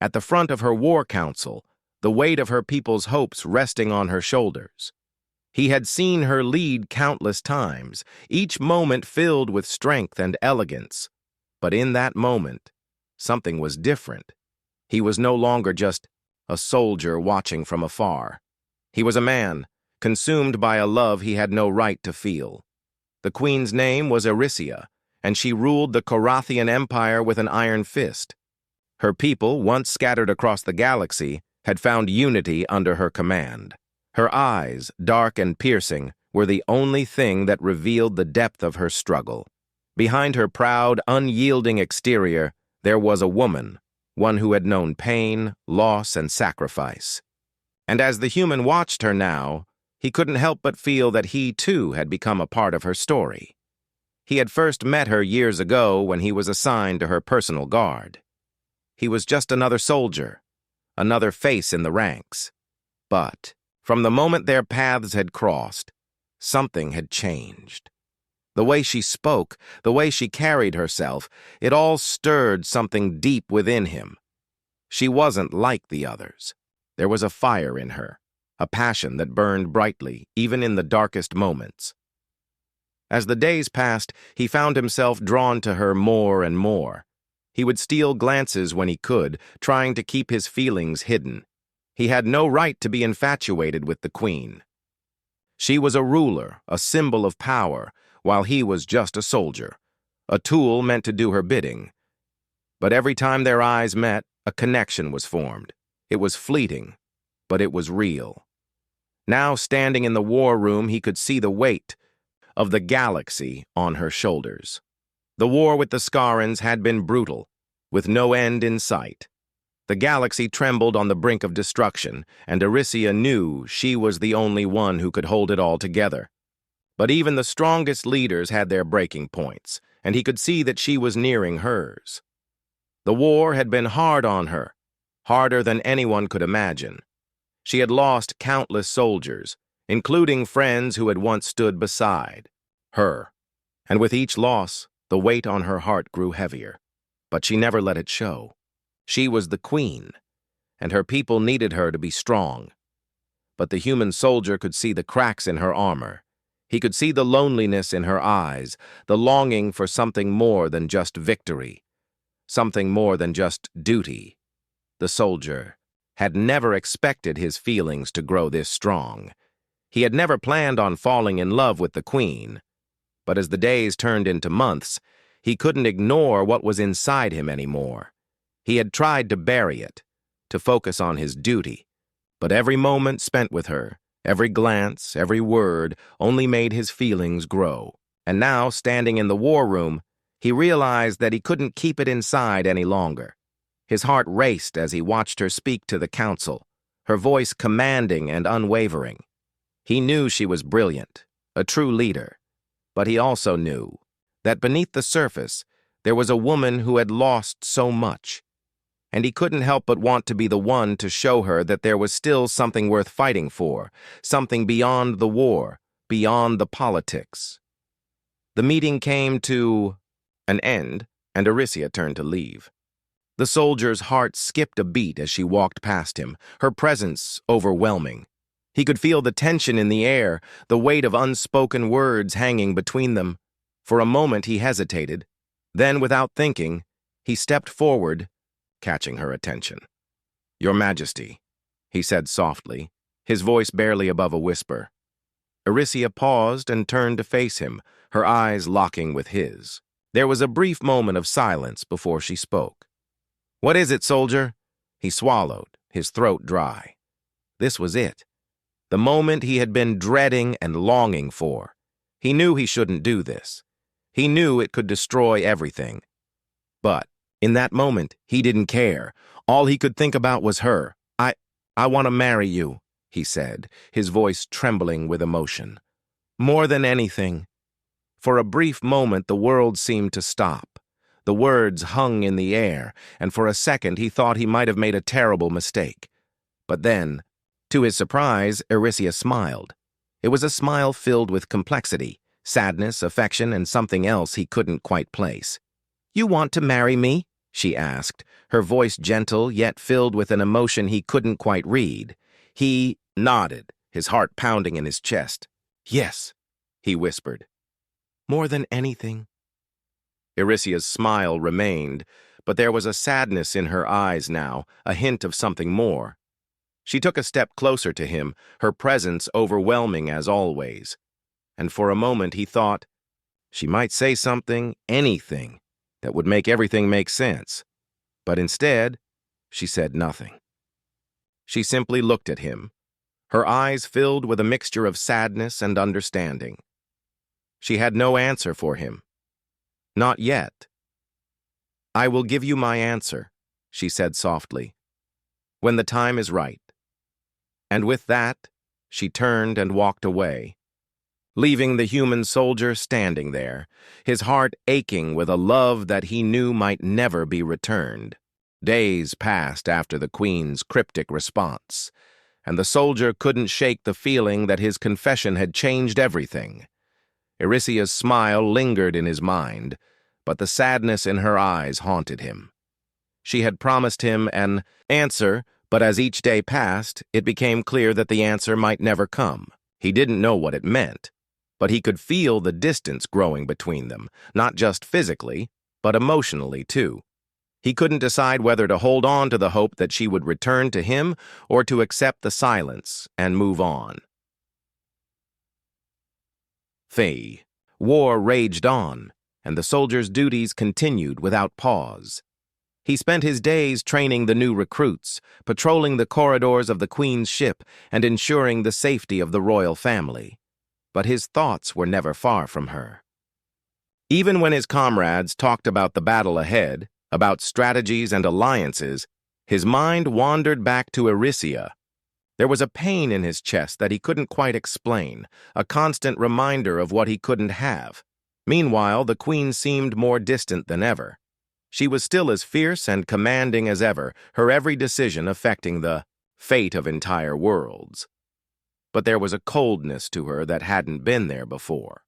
at the front of her war council, the weight of her people's hopes resting on her shoulders. He had seen her lead countless times, each moment filled with strength and elegance. But in that moment, something was different. He was no longer just a soldier watching from afar. He was a man, consumed by a love he had no right to feel. The queen's name was Erysia, and she ruled the Korathian Empire with an iron fist. Her people, once scattered across the galaxy, had found unity under her command. Her eyes, dark and piercing, were the only thing that revealed the depth of her struggle. Behind her proud, unyielding exterior, there was a woman, one who had known pain, loss, and sacrifice. And as the human watched her now, he couldn't help but feel that he, too, had become a part of her story. He had first met her years ago when he was assigned to her personal guard. He was just another soldier, another face in the ranks. But from the moment their paths had crossed, something had changed. The way she spoke, the way she carried herself, it all stirred something deep within him. She wasn't like the others. There was a fire in her, a passion that burned brightly, even in the darkest moments. As the days passed, he found himself drawn to her more and more. He would steal glances when he could, trying to keep his feelings hidden. He had no right to be infatuated with the queen. She was a ruler, a symbol of power, while he was just a soldier, a tool meant to do her bidding. But every time their eyes met, a connection was formed. It was fleeting, but it was real. Now, standing in the war room, he could see the weight of the galaxy on her shoulders. The war with the Scarans had been brutal, with no end in sight. The galaxy trembled on the brink of destruction, and Erysia knew she was the only one who could hold it all together. But even the strongest leaders had their breaking points, and he could see that she was nearing hers. The war had been hard on her, harder than anyone could imagine. She had lost countless soldiers, including friends who had once stood beside her. And with each loss, the weight on her heart grew heavier. But she never let it show. She was the queen, and her people needed her to be strong. But the human soldier could see the cracks in her armor. He could see the loneliness in her eyes, the longing for something more than just victory, something more than just duty. The soldier had never expected his feelings to grow this strong. He had never planned on falling in love with the queen. But as the days turned into months, he couldn't ignore what was inside him anymore. He had tried to bury it, to focus on his duty. But every moment spent with her, every glance, every word, only made his feelings grow. And now, standing in the war room, he realized that he couldn't keep it inside any longer. His heart raced as he watched her speak to the council, her voice commanding and unwavering. He knew she was brilliant, a true leader. But he also knew that beneath the surface, there was a woman who had lost so much. And he couldn't help but want to be the one to show her that there was still something worth fighting for, something beyond the war, beyond the politics. The meeting came to an end, and Erysia turned to leave. The soldier's heart skipped a beat as she walked past him, her presence overwhelming. He could feel the tension in the air, the weight of unspoken words hanging between them. For a moment he hesitated. Then, without thinking, he stepped forward, catching her attention. "Your Majesty," he said softly, his voice barely above a whisper. Erysia paused and turned to face him, her eyes locking with his. There was a brief moment of silence before she spoke. "What is it, soldier?" He swallowed, his throat dry. This was it. The moment he had been dreading and longing for. He knew he shouldn't do this. He knew it could destroy everything. But in that moment, he didn't care. All he could think about was her. I want to marry you," he said, his voice trembling with emotion. "More than anything." For a brief moment, the world seemed to stop. The words hung in the air, and for a second he thought he might have made a terrible mistake. But then, to his surprise, Erysia smiled. It was a smile filled with complexity, sadness, affection, and something else he couldn't quite place. "You want to marry me?" she asked, her voice gentle yet filled with an emotion he couldn't quite read. He nodded, his heart pounding in his chest. Yes, he whispered. More than anything. Irisia's smile remained, but there was a sadness in her eyes now, a hint of something more. She took a step closer to him, her presence overwhelming as always. And for a moment he thought, she might say something, anything, that would make everything make sense. But instead, she said nothing. She simply looked at him, her eyes filled with a mixture of sadness and understanding. She had no answer for him. Not yet. I will give you my answer, she said softly, when the time is right. And with that, she turned and walked away, leaving the human soldier standing there, his heart aching with a love that he knew might never be returned. Days passed after the Queen's cryptic response, and the soldier couldn't shake the feeling that his confession had changed everything. Irisia's smile lingered in his mind, but the sadness in her eyes haunted him. She had promised him an answer, but as each day passed, it became clear that the answer might never come. He didn't know what it meant, but he could feel the distance growing between them, not just physically, but emotionally too. He couldn't decide whether to hold on to the hope that she would return to him or to accept the silence and move on. War raged on, and the soldier's duties continued without pause. He spent his days training the new recruits, patrolling the corridors of the Queen's ship, and ensuring the safety of the royal family. But his thoughts were never far from her. Even when his comrades talked about the battle ahead, about strategies and alliances, his mind wandered back to Irisia. There was a pain in his chest that he couldn't quite explain, a constant reminder of what he couldn't have. Meanwhile, the Queen seemed more distant than ever. She was still as fierce and commanding as ever, her every decision affecting the fate of entire worlds. But there was a coldness to her that hadn't been there before.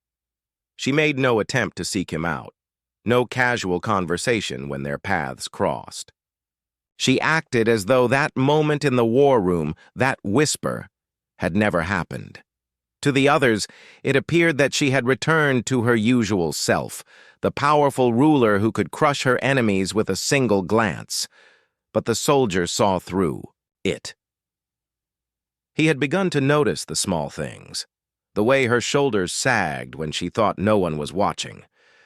She made no attempt to seek him out, no casual conversation when their paths crossed. She acted as though that moment in the war room, that whisper, had never happened. To the others, it appeared that she had returned to her usual self, the powerful ruler who could crush her enemies with a single glance. But the soldier saw through it. He had begun to notice the small things, the way her shoulders sagged when she thought no one was watching,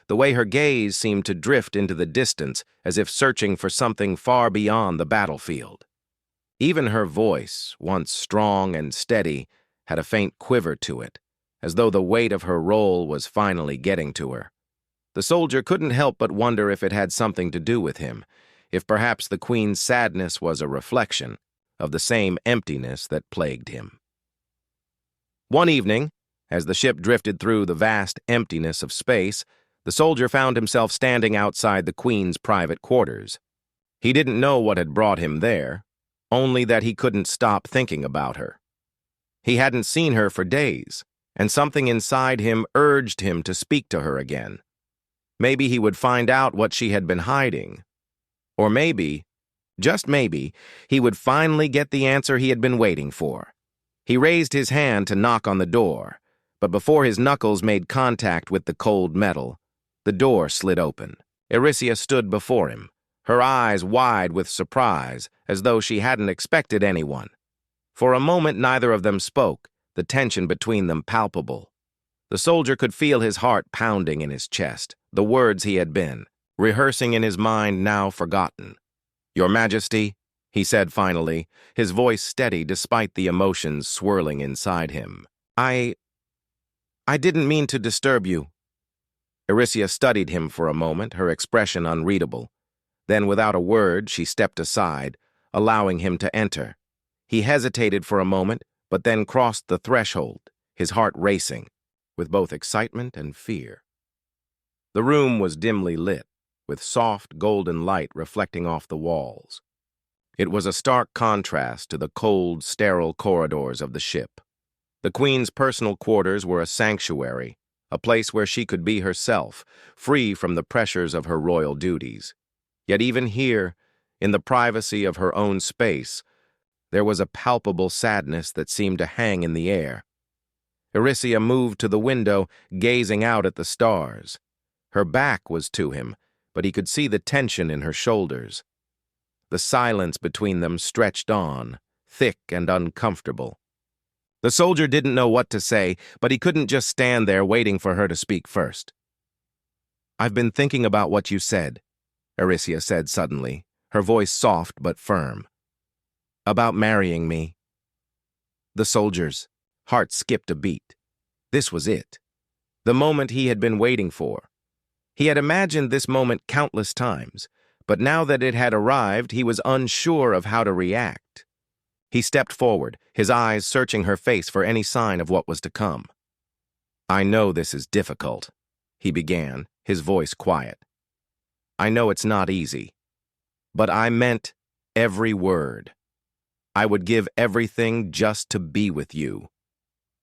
the way her gaze seemed to drift into the distance as if searching for something far beyond the battlefield. Even her voice, once strong and steady, had a faint quiver to it, as though the weight of her role was finally getting to her. The soldier couldn't help but wonder if it had something to do with him, if perhaps the Queen's sadness was a reflection of the same emptiness that plagued him. One evening, as the ship drifted through the vast emptiness of space, the soldier found himself standing outside the Queen's private quarters. He didn't know what had brought him there, only that he couldn't stop thinking about her. He hadn't seen her for days, and something inside him urged him to speak to her again. Maybe he would find out what she had been hiding. Or maybe, just maybe, he would finally get the answer he had been waiting for. He raised his hand to knock on the door, but before his knuckles made contact with the cold metal, the door slid open. Irisia stood before him, her eyes wide with surprise, as though she hadn't expected anyone. For a moment neither of them spoke, the tension between them palpable. The soldier could feel his heart pounding in his chest, the words he had been rehearsing in his mind now forgotten. "Your Majesty," he said finally, his voice steady despite the emotions swirling inside him. I didn't mean to disturb you." Irisia studied him for a moment, her expression unreadable. Then, without a word, she stepped aside, allowing him to enter. He hesitated for a moment, but then crossed the threshold, his heart racing, with both excitement and fear. The room was dimly lit, with soft golden light reflecting off the walls. It was a stark contrast to the cold, sterile corridors of the ship. The Queen's personal quarters were a sanctuary, a place where she could be herself, free from the pressures of her royal duties. Yet even here, in the privacy of her own space, there was a palpable sadness that seemed to hang in the air. Aricia moved to the window, gazing out at the stars. Her back was to him, but he could see the tension in her shoulders. The silence between them stretched on, thick and uncomfortable. The soldier didn't know what to say, but he couldn't just stand there waiting for her to speak first. "I've been thinking about what you said," Aricia said suddenly, her voice soft but firm. "About marrying me." The soldier's heart skipped a beat. This was it. The moment he had been waiting for. He had imagined this moment countless times, but now that it had arrived, he was unsure of how to react. He stepped forward, his eyes searching her face for any sign of what was to come. "I know this is difficult," he began, his voice quiet. "I know it's not easy. But I meant every word. I would give everything just to be with you."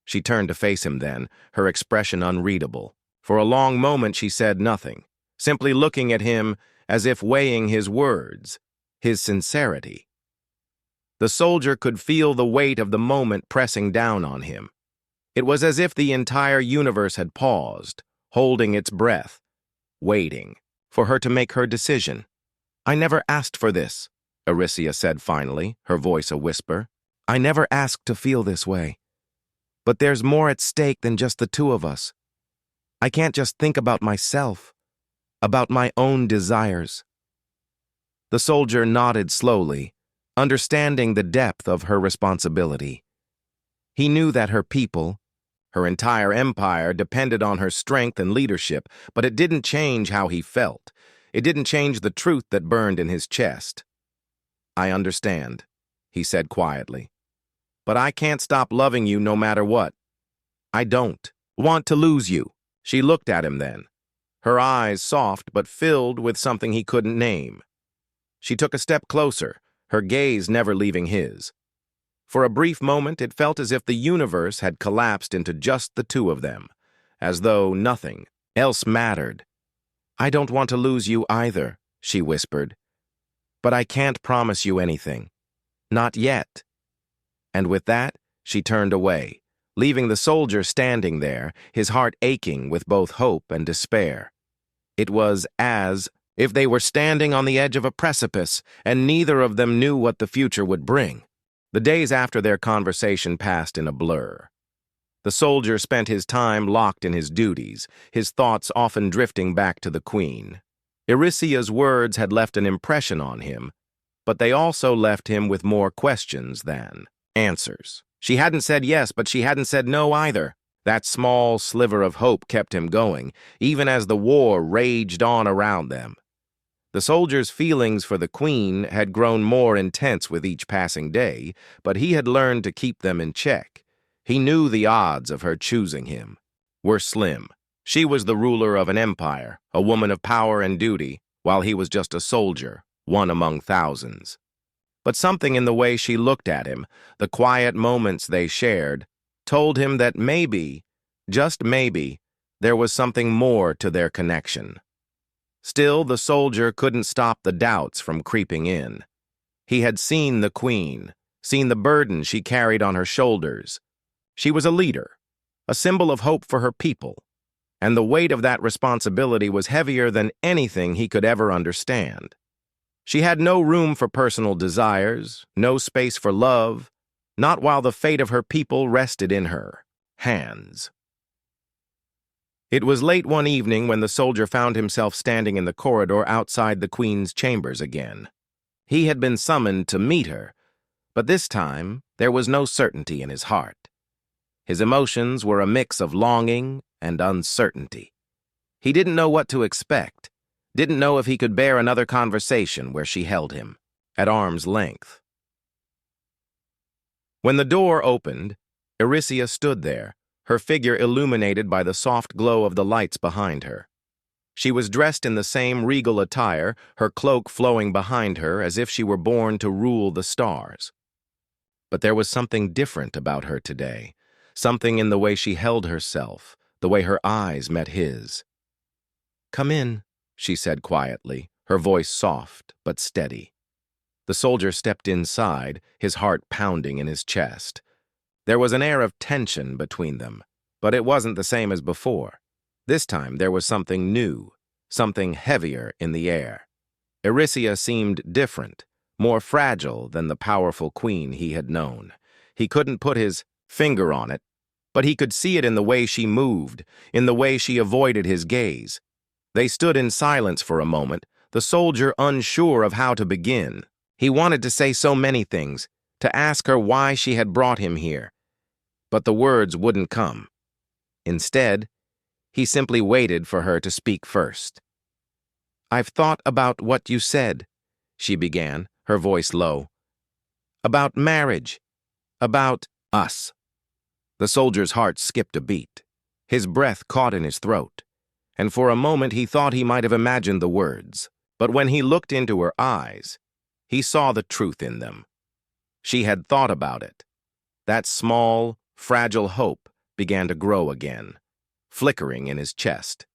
She turned to face him then, her expression unreadable. For a long moment she said nothing, simply looking at him as if weighing his words, his sincerity. The soldier could feel the weight of the moment pressing down on him. It was as if the entire universe had paused, holding its breath, waiting for her to make her decision. "I never asked for this," Aricia said finally, her voice a whisper. "I never asked to feel this way. But there's more at stake than just the two of us. I can't just think about myself, about my own desires." The soldier nodded slowly, understanding the depth of her responsibility. He knew that her people, her entire empire, depended on her strength and leadership, but it didn't change how he felt. It didn't change the truth that burned in his chest. "I understand," he said quietly. "But I can't stop loving you no matter what. I don't want to lose you." She looked at him then, her eyes soft but filled with something he couldn't name. She took a step closer, her gaze never leaving his. For a brief moment, it felt as if the universe had collapsed into just the two of them, as though nothing else mattered. "I don't want to lose you either," she whispered. "But I can't promise you anything. Not yet." And with that, she turned away, leaving the soldier standing there, his heart aching with both hope and despair. It was as if they were standing on the edge of a precipice, and neither of them knew what the future would bring. The days after their conversation passed in a blur. The soldier spent his time locked in his duties, his thoughts often drifting back to the Queen. Aricia's words had left an impression on him, but they also left him with more questions than answers. She hadn't said yes, but she hadn't said no either. That small sliver of hope kept him going, even as the war raged on around them. The soldier's feelings for the Queen had grown more intense with each passing day, but he had learned to keep them in check. He knew the odds of her choosing him were slim. She was the ruler of an empire, a woman of power and duty, while he was just a soldier, one among thousands. But something in the way she looked at him, the quiet moments they shared, told him that maybe, just maybe, there was something more to their connection. Still, the soldier couldn't stop the doubts from creeping in. He had seen the Queen, seen the burden she carried on her shoulders. She was a leader, a symbol of hope for her people, and the weight of that responsibility was heavier than anything he could ever understand. She had no room for personal desires, no space for love, not while the fate of her people rested in her hands. It was late one evening when the soldier found himself standing in the corridor outside the Queen's chambers again. He had been summoned to meet her, but this time there was no certainty in his heart. His emotions were a mix of longing and uncertainty. He didn't know what to expect, didn't know if he could bear another conversation where she held him, at arm's length. When the door opened, Aricia stood there, her figure illuminated by the soft glow of the lights behind her. She was dressed in the same regal attire, her cloak flowing behind her as if she were born to rule the stars. But there was something different about her today, something in the way she held herself, the way her eyes met his. "Come in," she said quietly, her voice soft but steady. The soldier stepped inside, his heart pounding in his chest. There was an air of tension between them, but it wasn't the same as before. This time there was something new, something heavier in the air. Erysia seemed different, more fragile than the powerful queen he had known. He couldn't put his finger on it, but he could see it in the way she moved, in the way she avoided his gaze. They stood in silence for a moment, the soldier unsure of how to begin. He wanted to say so many things, to ask her why she had brought him here. But the words wouldn't come. Instead, he simply waited for her to speak first. "I've thought about what you said," she began, her voice low. "About marriage. About us." The soldier's heart skipped a beat. His breath caught in his throat, and for a moment he thought he might have imagined the words. But when he looked into her eyes, he saw the truth in them. She had thought about it. That small, fragile hope began to grow again, flickering in his chest.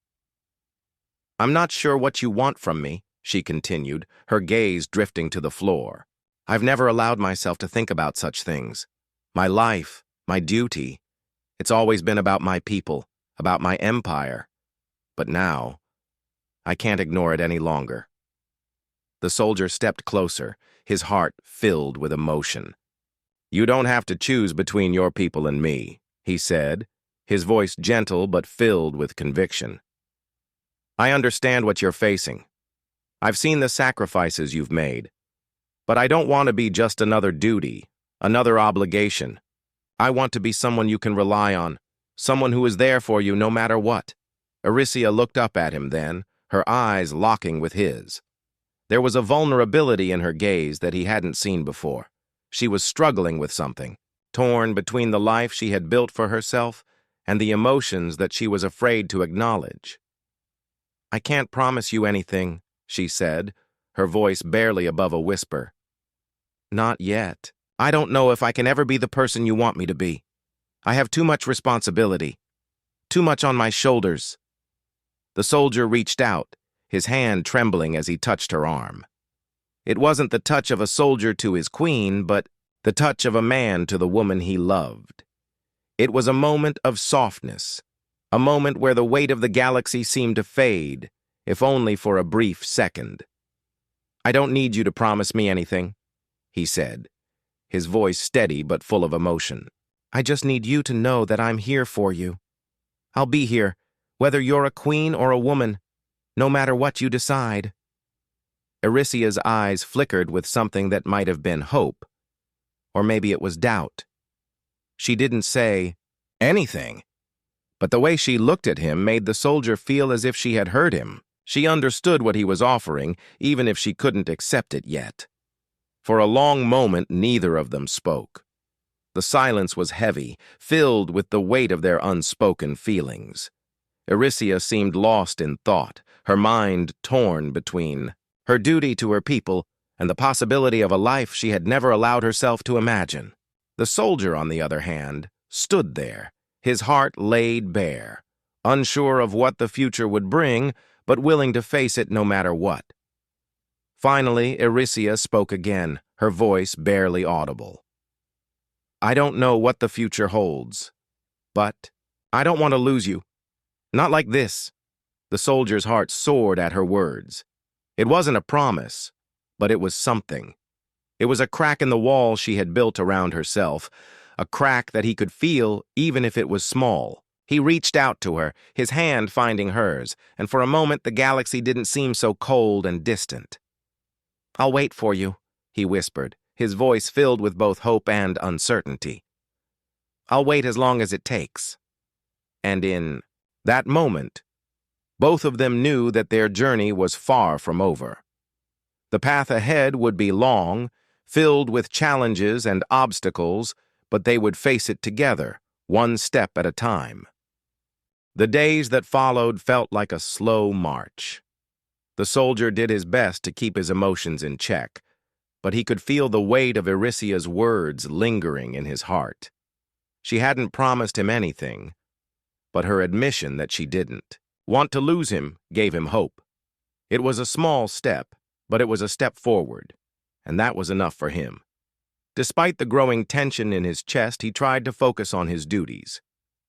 "I'm not sure what you want from me," she continued, her gaze drifting to the floor. "I've never allowed myself to think about such things. My life, my duty. It's always been about my people, about my empire. But now, I can't ignore it any longer." The soldier stepped closer, his heart filled with emotion. "You don't have to choose between your people and me," he said, his voice gentle but filled with conviction. "I understand what you're facing. I've seen the sacrifices you've made. But I don't want to be just another duty, another obligation. I want to be someone you can rely on, someone who is there for you no matter what." Erysia looked up at him then, her eyes locking with his. There was a vulnerability in her gaze that he hadn't seen before. She was struggling with something, torn between the life she had built for herself and the emotions that she was afraid to acknowledge. "I can't promise you anything," she said, her voice barely above a whisper. "Not yet. I don't know if I can ever be the person you want me to be. I have too much responsibility, too much on my shoulders." The soldier reached out, his hand trembling as he touched her arm. It wasn't the touch of a soldier to his queen, but the touch of a man to the woman he loved. It was a moment of softness, a moment where the weight of the galaxy seemed to fade, if only for a brief second. "I don't need you to promise me anything," he said, his voice steady but full of emotion. "I just need you to know that I'm here for you. I'll be here, whether you're a queen or a woman, no matter what you decide." Erysia's eyes flickered with something that might have been hope, or maybe it was doubt. She didn't say anything, but the way she looked at him made the soldier feel as if she had heard him. She understood what he was offering, even if she couldn't accept it yet. For a long moment, neither of them spoke. The silence was heavy, filled with the weight of their unspoken feelings. Erysia seemed lost in thought, her mind torn between her duty to her people and the possibility of a life she had never allowed herself to imagine. The soldier, on the other hand, stood there, his heart laid bare, unsure of what the future would bring, but willing to face it no matter what. Finally, Erysia spoke again, her voice barely audible. "I don't know what the future holds, but I don't want to lose you. Not like this." The soldier's heart soared at her words. It wasn't a promise, but it was something. It was a crack in the wall she had built around herself, a crack that he could feel even if it was small. He reached out to her, his hand finding hers, and for a moment the galaxy didn't seem so cold and distant. "I'll wait for you," he whispered, his voice filled with both hope and uncertainty. "I'll wait as long as it takes." And in that moment, both of them knew that their journey was far from over. The path ahead would be long, filled with challenges and obstacles, but they would face it together, one step at a time. The days that followed felt like a slow march. The soldier did his best to keep his emotions in check, but he could feel the weight of Erysia's words lingering in his heart. She hadn't promised him anything, but her admission that she didn't want to lose him gave him hope. It was a small step, but it was a step forward, and that was enough for him. Despite the growing tension in his chest, he tried to focus on his duties.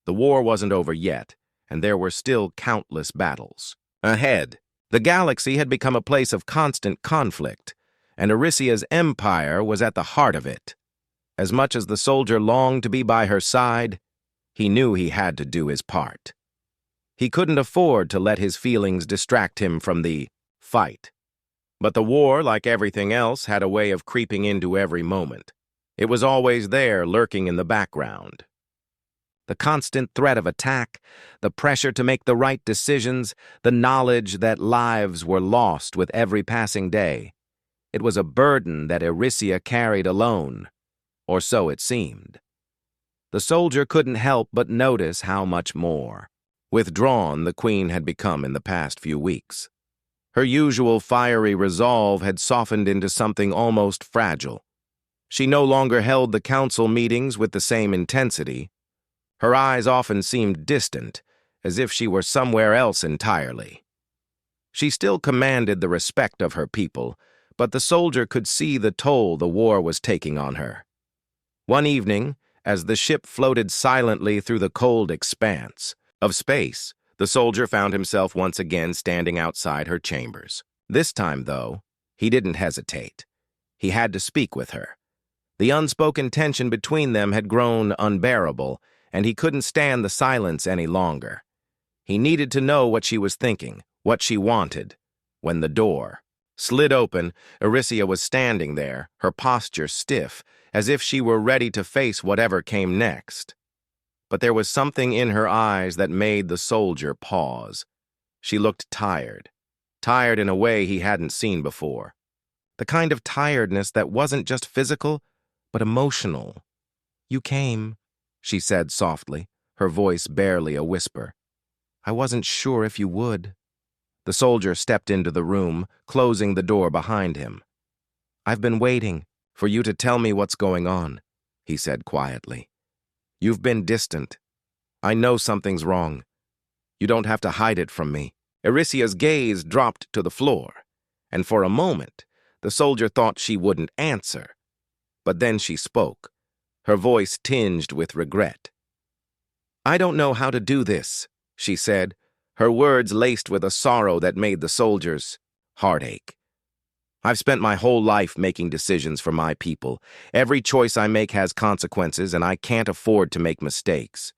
The war wasn't over yet, and there were still countless battles ahead. The galaxy had become a place of constant conflict, and Arisia's empire was at the heart of it. As much as the soldier longed to be by her side, he knew he had to do his part. He couldn't afford to let his feelings distract him from the fight. But the war, like everything else, had a way of creeping into every moment. It was always there, lurking in the background. The constant threat of attack, the pressure to make the right decisions, the knowledge that lives were lost with every passing day. It was a burden that Arisia carried alone, or so it seemed. The soldier couldn't help but notice how much more withdrawn the queen had become in the past few weeks. Her usual fiery resolve had softened into something almost fragile. She no longer held the council meetings with the same intensity. Her eyes often seemed distant, as if she were somewhere else entirely. She still commanded the respect of her people, but the soldier could see the toll the war was taking on her. One evening, as the ship floated silently through the cold expanse of space, the soldier found himself once again standing outside her chambers. This time, though, he didn't hesitate. He had to speak with her. The unspoken tension between them had grown unbearable, and he couldn't stand the silence any longer. He needed to know what she was thinking, what she wanted. When the door slid open, Arisia was standing there, her posture stiff, as if she were ready to face whatever came next. But there was something in her eyes that made the soldier pause. She looked tired in a way he hadn't seen before. The kind of tiredness that wasn't just physical, but emotional. "You came," she said softly, her voice barely a whisper. "I wasn't sure if you would." The soldier stepped into the room, closing the door behind him. "I've been waiting for you to tell me what's going on," he said quietly. "You've been distant. I know something's wrong. You don't have to hide it from me." Arisia's gaze dropped to the floor, and for a moment, the soldier thought she wouldn't answer. But then she spoke, her voice tinged with regret. "I don't know how to do this," she said, her words laced with a sorrow that made the soldier's heart ache. "I've spent my whole life making decisions for my people. Every choice I make has consequences, and I can't afford to make mistakes.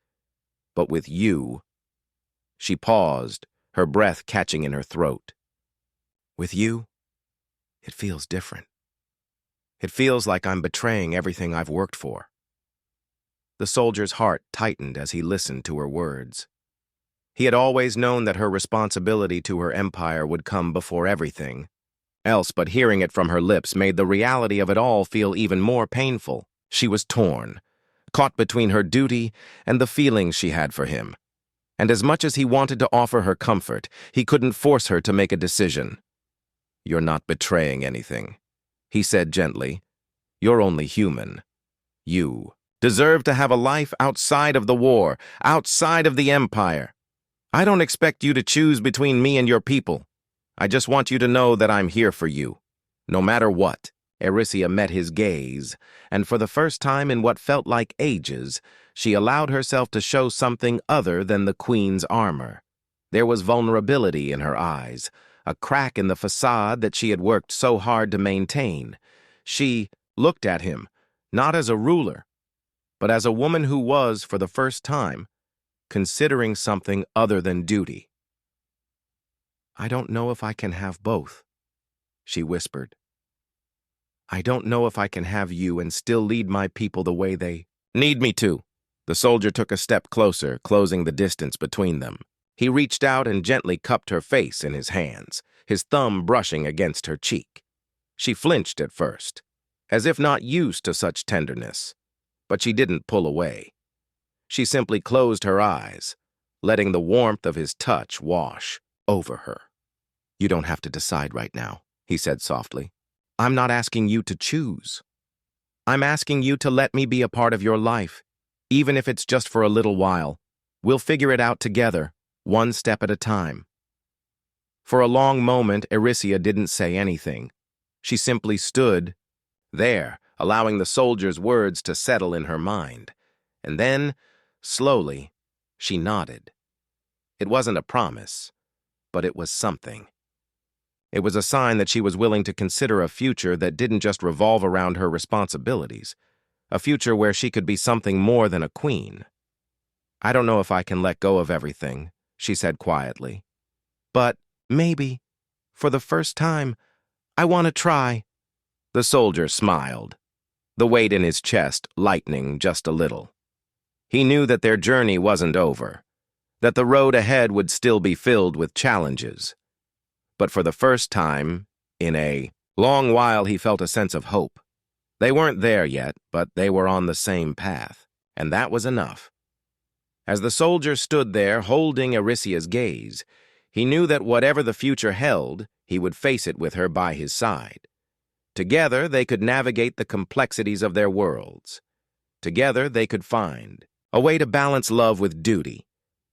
But with you—" She paused, her breath catching in her throat. "With you, it feels different. It feels like I'm betraying everything I've worked for." The soldier's heart tightened as he listened to her words. He had always known that her responsibility to her empire would come before everything else, but hearing it from her lips made the reality of it all feel even more painful. She was torn, caught between her duty and the feelings she had for him. And as much as he wanted to offer her comfort, he couldn't force her to make a decision. "You're not betraying anything," he said gently. "You're only human. You deserve to have a life outside of the war, outside of the empire. I don't expect you to choose between me and your people. I just want you to know that I'm here for you, no matter what." Arisia met his gaze, and for the first time in what felt like ages, she allowed herself to show something other than the queen's armor. There was vulnerability in her eyes, a crack in the facade that she had worked so hard to maintain. She looked at him, not as a ruler, but as a woman who was, for the first time, considering something other than duty. "I don't know if I can have both," she whispered. "I don't know if I can have you and still lead my people the way they need me to." The soldier took a step closer, closing the distance between them. He reached out and gently cupped her face in his hands, his thumb brushing against her cheek. She flinched at first, as if not used to such tenderness, but she didn't pull away. She simply closed her eyes, letting the warmth of his touch wash over her. "You don't have to decide right now," he said softly. "I'm not asking you to choose. I'm asking you to let me be a part of your life, even if it's just for a little while. We'll figure it out together, one step at a time." For a long moment, Erysia didn't say anything. She simply stood there, allowing the soldier's words to settle in her mind. And then, slowly, she nodded. It wasn't a promise, but it was something. It was a sign that she was willing to consider a future that didn't just revolve around her responsibilities, a future where she could be something more than a queen. "I don't know if I can let go of everything," she said quietly. "But maybe, for the first time, I want to try." The soldier smiled, the weight in his chest lightening just a little. He knew that their journey wasn't over, that the road ahead would still be filled with challenges. But for the first time, in a long while, he felt a sense of hope. They weren't there yet, but they were on the same path, and that was enough. As the soldier stood there, holding Erysia's gaze, he knew that whatever the future held, he would face it with her by his side. Together, they could navigate the complexities of their worlds. Together, they could find a way to balance love with duty.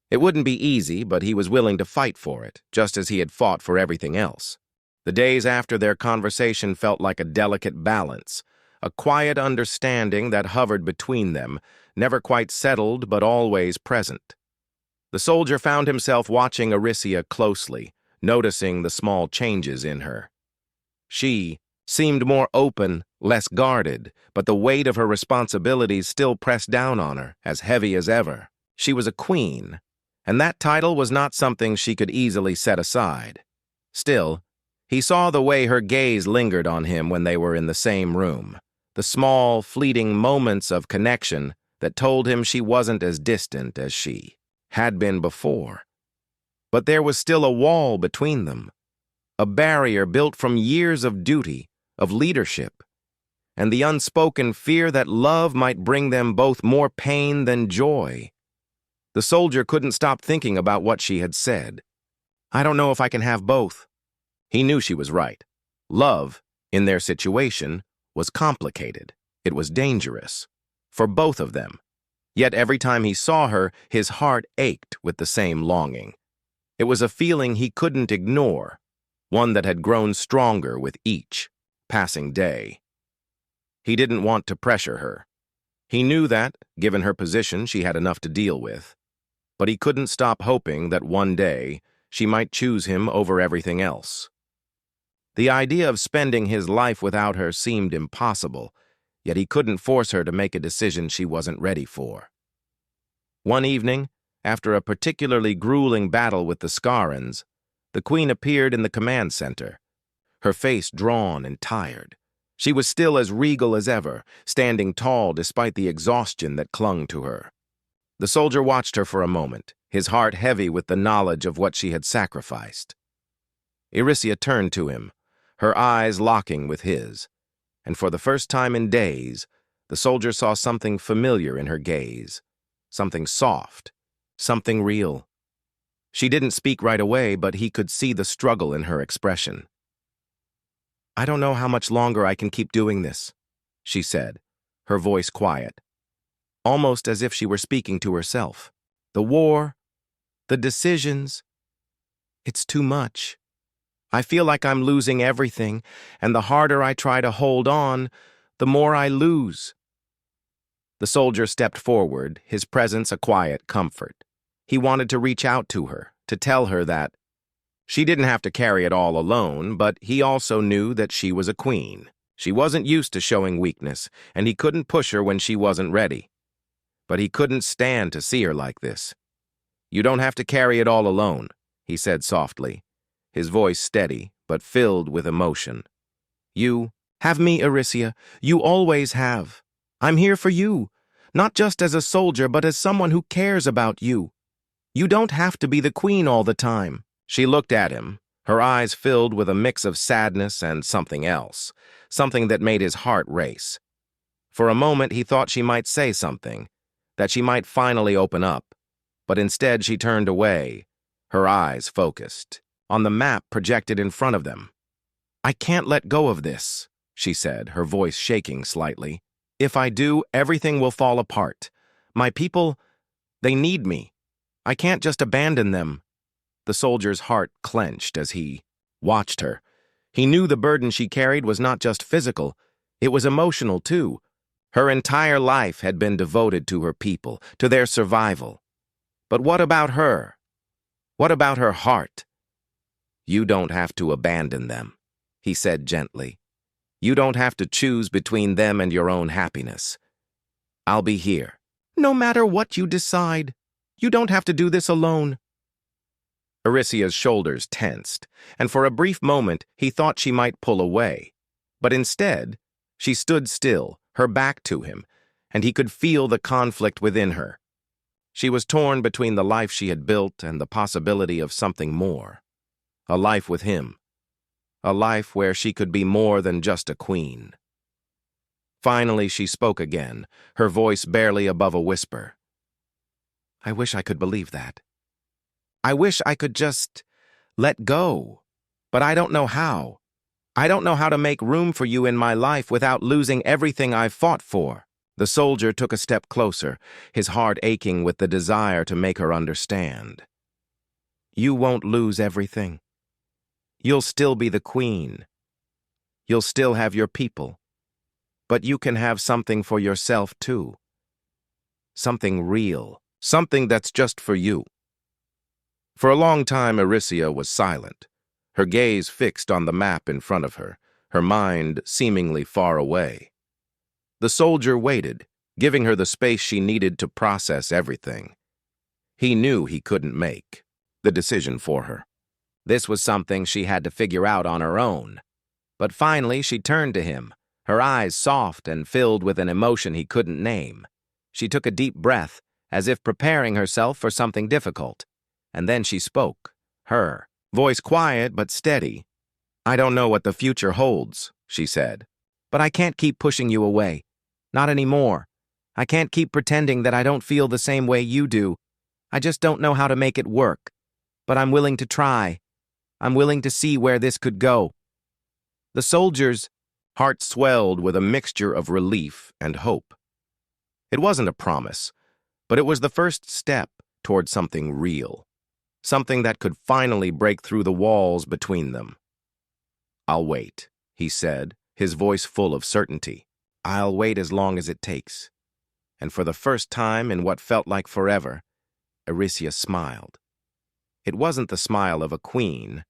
It wouldn't be easy, but he was willing to fight for it, just as he had fought for everything else. The days after their conversation felt like a delicate balance, a quiet understanding that hovered between them, never quite settled but always present. The soldier found himself watching Erysia closely, noticing the small changes in her. She seemed more open, less guarded, but the weight of her responsibilities still pressed down on her, as heavy as ever. She was a queen, and that title was not something she could easily set aside. Still, he saw the way her gaze lingered on him when they were in the same room, the small, fleeting moments of connection that told him she wasn't as distant as she had been before. But there was still a wall between them, a barrier built from years of duty, of leadership, and the unspoken fear that love might bring them both more pain than joy. The soldier couldn't stop thinking about what she had said. "I don't know if I can have both." He knew she was right. Love, in their situation, was complicated. It was dangerous. For both of them. Yet every time he saw her, his heart ached with the same longing. It was a feeling he couldn't ignore, one that had grown stronger with each passing day. He didn't want to pressure her. He knew that, given her position, she had enough to deal with. But he couldn't stop hoping that one day she might choose him over everything else. The idea of spending his life without her seemed impossible, yet he couldn't force her to make a decision she wasn't ready for. One evening, after a particularly grueling battle with the Scarans, the queen appeared in the command center, her face drawn and tired. She was still as regal as ever, standing tall despite the exhaustion that clung to her. The soldier watched her for a moment, his heart heavy with the knowledge of what she had sacrificed. Erysia turned to him, her eyes locking with his, and for the first time in days, the soldier saw something familiar in her gaze, something soft, something real. She didn't speak right away, but he could see the struggle in her expression. "I don't know how much longer I can keep doing this," she said, her voice quiet, almost as if she were speaking to herself. "The war, the decisions, it's too much. I feel like I'm losing everything, and the harder I try to hold on, the more I lose." The soldier stepped forward, his presence a quiet comfort. He wanted to reach out to her, to tell her that she didn't have to carry it all alone, but he also knew that she was a queen. She wasn't used to showing weakness, and he couldn't push her when she wasn't ready. But he couldn't stand to see her like this. "You don't have to carry it all alone," he said softly, his voice steady but filled with emotion. "You have me, Erysia. You always have. I'm here for you, not just as a soldier, but as someone who cares about you. You don't have to be the queen all the time." She looked at him, her eyes filled with a mix of sadness and something else, something that made his heart race. For a moment, he thought she might say something, that she might finally open up, but instead she turned away, her eyes focused on the map projected in front of them. "I can't let go of this," she said, her voice shaking slightly. "If I do, everything will fall apart. My people, they need me. I can't just abandon them." The soldier's heart clenched as he watched her. He knew the burden she carried was not just physical, it was emotional too. Her entire life had been devoted to her people, to their survival. But what about her? What about her heart? "You don't have to abandon them," he said gently. "You don't have to choose between them and your own happiness. I'll be here. No matter what you decide, you don't have to do this alone." Aricia's shoulders tensed, and for a brief moment he thought she might pull away. But instead, she stood still, her back to him, and he could feel the conflict within her. She was torn between the life she had built and the possibility of something more. A life with him. A life where she could be more than just a queen. Finally, she spoke again, her voice barely above a whisper. "I wish I could believe that. I wish I could just let go, but I don't know how. I don't know how to make room for you in my life without losing everything I've fought for." The soldier took a step closer, his heart aching with the desire to make her understand. "You won't lose everything. You'll still be the queen. You'll still have your people. But you can have something for yourself too. Something real. Something that's just for you." For a long time, Aricia was silent, her gaze fixed on the map in front of her, her mind seemingly far away. The soldier waited, giving her the space she needed to process everything. He knew he couldn't make the decision for her. This was something she had to figure out on her own. But finally, she turned to him, her eyes soft and filled with an emotion he couldn't name. She took a deep breath, as if preparing herself for something difficult. And then she spoke, her voice quiet but steady. "I don't know what the future holds," she said, "but I can't keep pushing you away. Not anymore. I can't keep pretending that I don't feel the same way you do. I just don't know how to make it work. But I'm willing to try. I'm willing to see where this could go." The soldier's heart swelled with a mixture of relief and hope. It wasn't a promise, but it was the first step toward something real. Something that could finally break through the walls between them. "I'll wait," he said, his voice full of certainty. "I'll wait as long as it takes." And for the first time in what felt like forever, Aricia smiled. It wasn't the smile of a queen,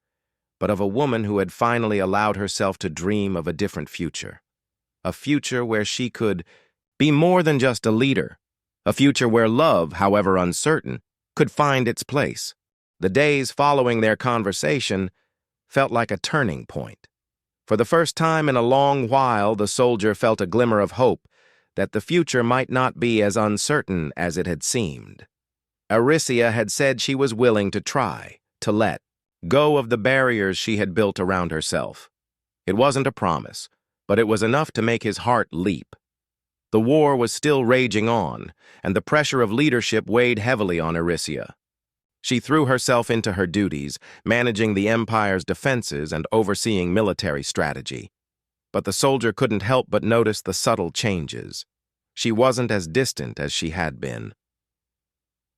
but of a woman who had finally allowed herself to dream of a different future. A future where she could be more than just a leader. A future where love, however uncertain, could find its place. The days following their conversation felt like a turning point. For the first time in a long while, the soldier felt a glimmer of hope that the future might not be as uncertain as it had seemed. Aricia had said she was willing to try, to let go of the barriers she had built around herself. It wasn't a promise, but it was enough to make his heart leap. The war was still raging on, and the pressure of leadership weighed heavily on Aricia. She threw herself into her duties, managing the empire's defenses and overseeing military strategy. But the soldier couldn't help but notice the subtle changes. She wasn't as distant as she had been.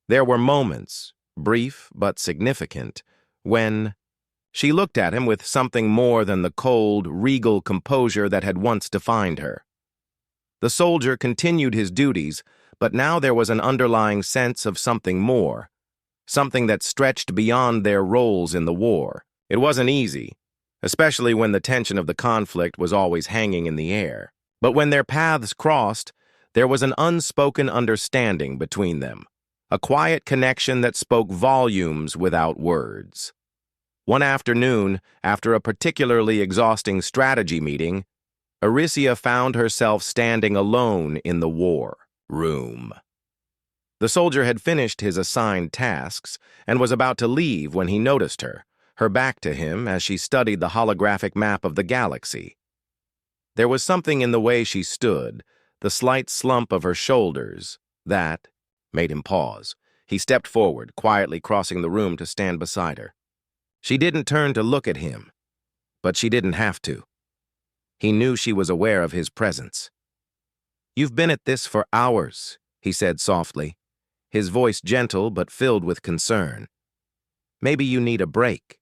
There were moments, brief but significant, when she looked at him with something more than the cold, regal composure that had once defined her. The soldier continued his duties, but now there was an underlying sense of something more. Something that stretched beyond their roles in the war. It wasn't easy, especially when the tension of the conflict was always hanging in the air. But when their paths crossed, there was an unspoken understanding between them, a quiet connection that spoke volumes without words. One afternoon, after a particularly exhausting strategy meeting, Aricia found herself standing alone in the war room. The soldier had finished his assigned tasks and was about to leave when he noticed her back to him as she studied the holographic map of the galaxy. There was something in the way she stood, the slight slump of her shoulders, that made him pause. He stepped forward, quietly crossing the room to stand beside her. She didn't turn to look at him, but she didn't have to. He knew she was aware of his presence. "You've been at this for hours," he said softly, his voice gentle but filled with concern. Maybe you need a break."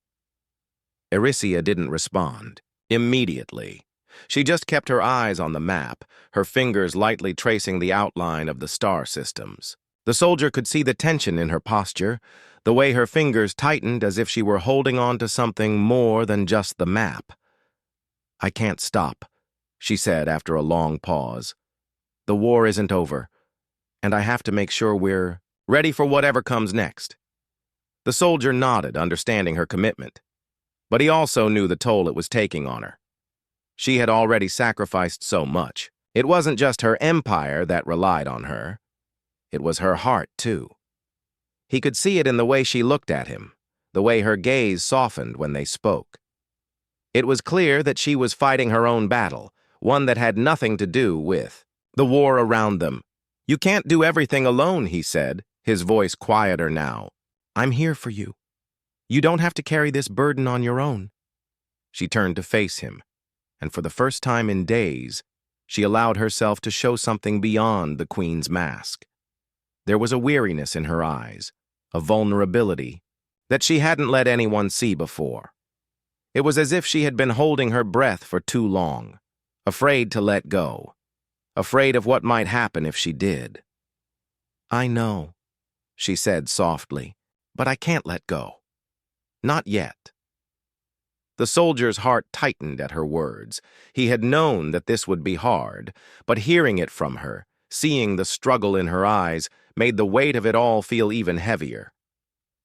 Erysia didn't respond. Immediately. She just kept her eyes on the map, her fingers lightly tracing the outline of the star systems. The soldier could see the tension in her posture, the way her fingers tightened as if she were holding on to something more than just the map. "I can't stop," she said after a long pause. "The war isn't over, and I have to make sure we're ready for whatever comes next." The soldier nodded, understanding her commitment. But he also knew the toll it was taking on her. She had already sacrificed so much. It wasn't just her empire that relied on her. It was her heart, too. He could see it in the way she looked at him, the way her gaze softened when they spoke. It was clear that she was fighting her own battle, one that had nothing to do with the war around them. "You can't do everything alone," he said, his voice quieter now. "I'm here for you. You don't have to carry this burden on your own." She turned to face him, and for the first time in days, she allowed herself to show something beyond the queen's mask. There was a weariness in her eyes, a vulnerability that she hadn't let anyone see before. It was as if she had been holding her breath for too long, afraid to let go, afraid of what might happen if she did. "I know," she said softly, "but I can't let go. Not yet." The soldier's heart tightened at her words. He had known that this would be hard, but hearing it from her, seeing the struggle in her eyes, made the weight of it all feel even heavier.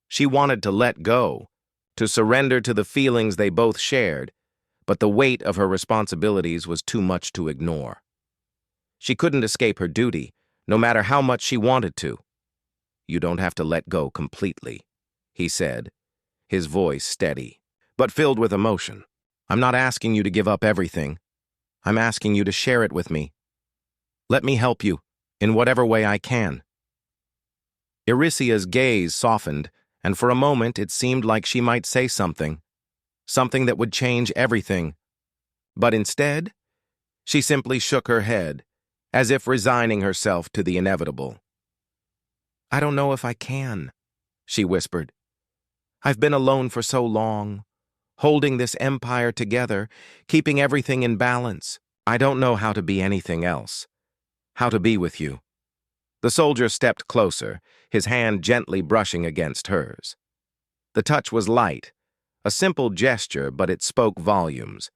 She wanted to let go, to surrender to the feelings they both shared, but the weight of her responsibilities was too much to ignore. She couldn't escape her duty, no matter how much she wanted to. "You don't have to let go completely," he said, his voice steady, but filled with emotion. "I'm not asking you to give up everything. I'm asking you to share it with me. Let me help you, in whatever way I can." Erysia's gaze softened, and for a moment it seemed like she might say something that would change everything. But instead, she simply shook her head, as if resigning herself to the inevitable. "I don't know if I can," she whispered. "I've been alone for so long, holding this empire together, keeping everything in balance. I don't know how to be anything else, how to be with you." The soldier stepped closer, his hand gently brushing against hers. The touch was light, a simple gesture, but it spoke volumes.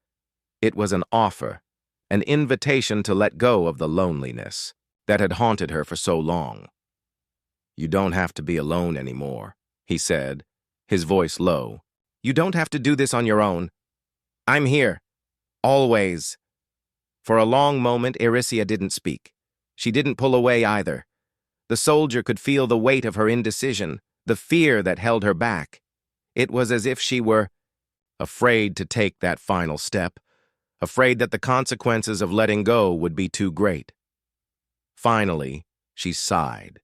It was an offer, an invitation to let go of the loneliness that had haunted her for so long. "You don't have to be alone anymore," he said, his voice low. "You don't have to do this on your own. I'm here. Always." For a long moment, Erysia didn't speak. She didn't pull away either. The soldier could feel the weight of her indecision, the fear that held her back. It was as if she were afraid to take that final step, afraid that the consequences of letting go would be too great. Finally, she sighed,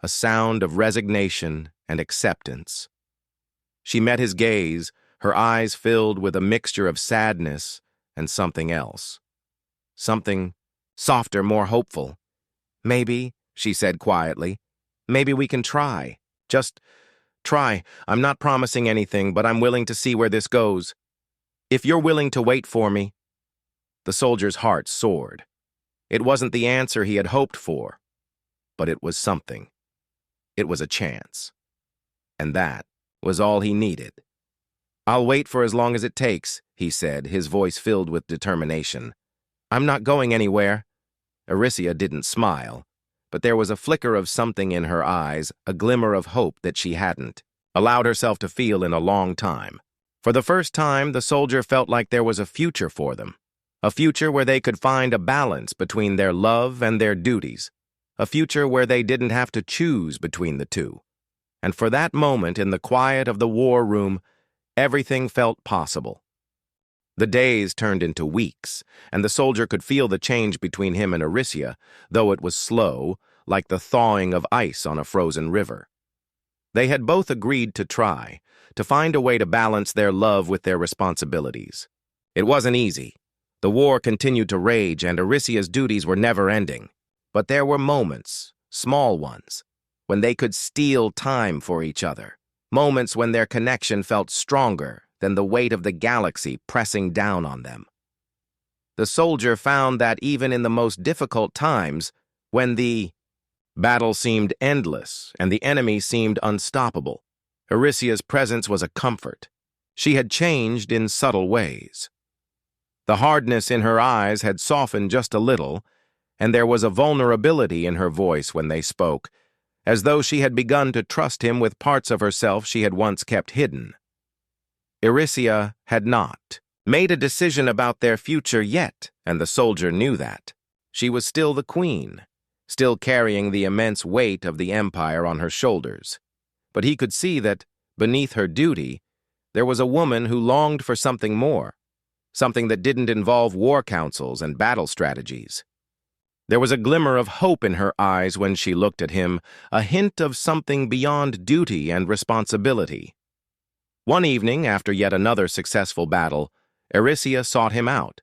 a sound of resignation and acceptance. She met his gaze, her eyes filled with a mixture of sadness and something else. Something softer, more hopeful. "Maybe," she said quietly, "maybe we can try. Just try. I'm not promising anything, but I'm willing to see where this goes. If you're willing to wait for me." The soldier's heart soared. It wasn't the answer he had hoped for, but it was something. It was a chance. And that was all he needed. "I'll wait for as long as it takes," he said, his voice filled with determination. "I'm not going anywhere." Erysia didn't smile, but there was a flicker of something in her eyes, a glimmer of hope that she hadn't allowed herself to feel in a long time. For the first time, the soldier felt like there was a future for them, a future where they could find a balance between their love and their duties, a future where they didn't have to choose between the two. And for that moment, in the quiet of the war room, everything felt possible. The days turned into weeks, and the soldier could feel the change between him and Erysia, though it was slow, like the thawing of ice on a frozen river. They had both agreed to try, to find a way to balance their love with their responsibilities. It wasn't easy. The war continued to rage, and Erysia's duties were never-ending. But there were moments, small ones, when they could steal time for each other. moments when their connection felt stronger than the weight of the galaxy pressing down on them. The soldier found that even in the most difficult times, when the battle seemed endless and the enemy seemed unstoppable, Erisia's presence was a comfort. She had changed in subtle ways. The hardness in her eyes had softened just a little, and there was a vulnerability in her voice when they spoke, as though she had begun to trust him with parts of herself she had once kept hidden. Erisia had not made a decision about their future yet, and the soldier knew that. She was still the queen, still carrying the immense weight of the empire on her shoulders. But he could see that, beneath her duty, there was a woman who longed for something more, something that didn't involve war councils and battle strategies. There was a glimmer of hope in her eyes when she looked at him, a hint of something beyond duty and responsibility. One evening, after yet another successful battle, Erisia sought him out.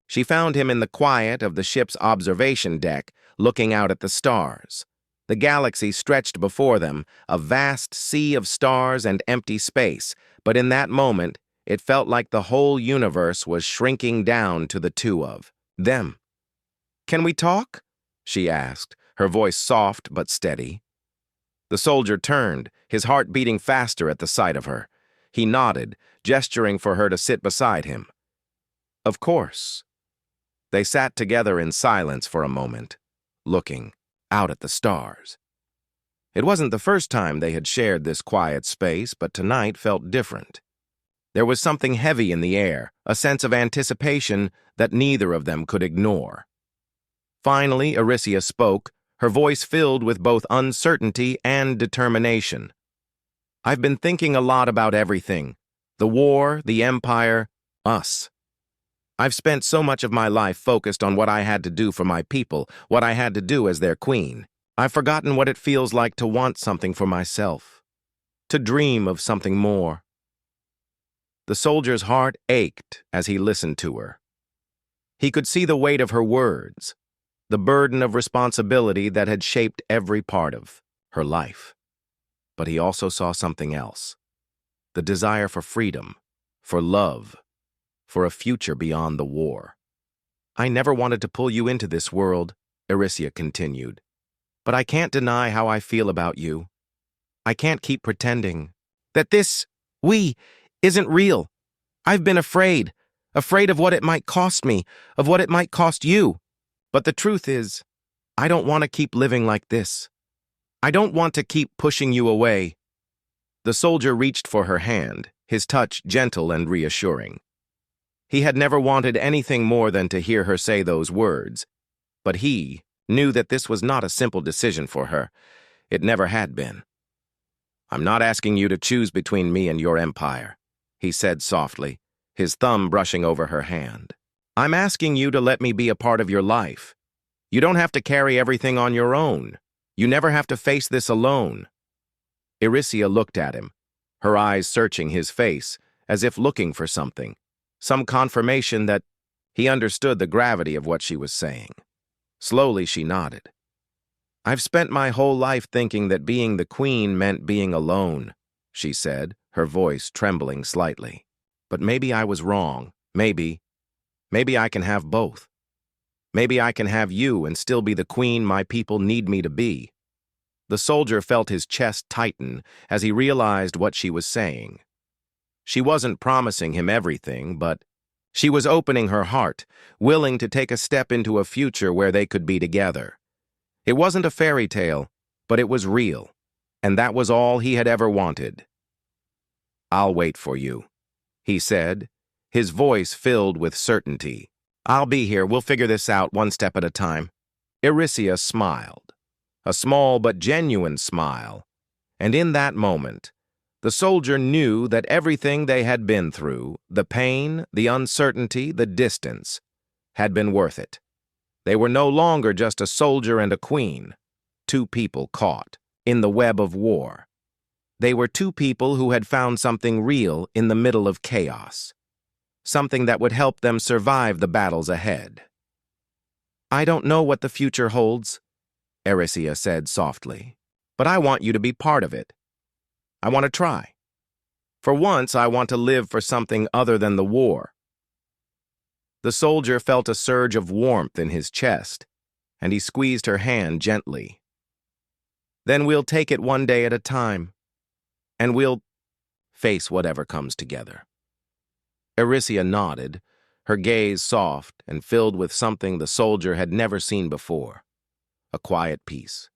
She found him in the quiet of the ship's observation deck, looking out at the stars. The galaxy stretched before them, a vast sea of stars and empty space, but in that moment, it felt like the whole universe was shrinking down to the two of them. "Can we talk?" she asked, her voice soft but steady. The soldier turned, his heart beating faster at the sight of her. He nodded, gesturing for her to sit beside him. Of course. They sat together in silence for a moment, looking out at the stars. It wasn't the first time they had shared this quiet space, but tonight felt different. There was something heavy in the air, a sense of anticipation that neither of them could ignore. Finally, Erisia spoke, her voice filled with both uncertainty and determination. "I've been thinking a lot about everything. The war, the empire, us. I've spent so much of my life focused on what I had to do for my people, what I had to do as their queen. I've forgotten what it feels like to want something for myself, to dream of something more." The soldier's heart ached as he listened to her. He could see the weight of her words, the burden of responsibility that had shaped every part of her life. But he also saw something else, the desire for freedom, for love, for a future beyond the war. "I never wanted to pull you into this world," Erisia continued, "but I can't deny how I feel about you. I can't keep pretending that this, isn't real. I've been afraid of what it might cost me, of what it might cost you. But the truth is, I don't want to keep living like this. I don't want to keep pushing you away." The soldier reached for her hand, his touch gentle and reassuring. He had never wanted anything more than to hear her say those words, but he knew that this was not a simple decision for her. It never had been. "I'm not asking you to choose between me and your empire," he said softly, his thumb brushing over her hand. "I'm asking you to let me be a part of your life. You don't have to carry everything on your own. You never have to face this alone." Erisia looked at him, her eyes searching his face, as if looking for something, some confirmation that he understood the gravity of what she was saying. Slowly she nodded. "I've spent my whole life thinking that being the queen meant being alone," she said, her voice trembling slightly. "But maybe I was wrong. Maybe I can have both. Maybe I can have you and still be the queen my people need me to be." The soldier felt his chest tighten as he realized what she was saying. She wasn't promising him everything, but she was opening her heart, willing to take a step into a future where they could be together. It wasn't a fairy tale, but it was real, and that was all he had ever wanted. "I'll wait for you," he said, his voice filled with certainty. "I'll be here. We'll figure this out one step at a time." Erisia smiled, a small but genuine smile, and in that moment, the soldier knew that everything they had been through, the pain, the uncertainty, the distance, had been worth it. They were no longer just a soldier and a queen, two people caught in the web of war. They were two people who had found something real in the middle of chaos, something that would help them survive the battles ahead. "I don't know what the future holds," Erisia said softly, "but I want you to be part of it. I want to try. For once, I want to live for something other than the war." The soldier felt a surge of warmth in his chest, and he squeezed her hand gently. "Then we'll take it one day at a time, and we'll face whatever comes together." Erysia nodded, her gaze soft and filled with something the soldier had never seen before. A quiet peace,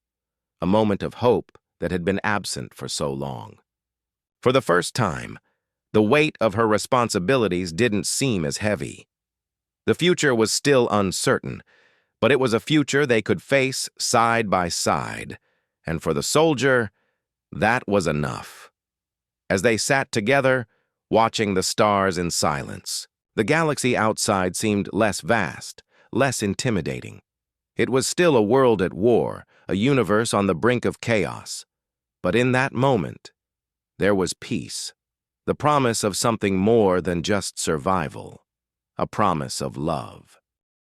a moment of hope that had been absent for so long. For the first time, the weight of her responsibilities didn't seem as heavy. The future was still uncertain, but it was a future they could face side by side, and for the soldier, that was enough. As they sat together, watching the stars in silence, the galaxy outside seemed less vast, less intimidating. It was still a world at war, a universe on the brink of chaos. But in that moment, there was peace, the promise of something more than just survival, a promise of love.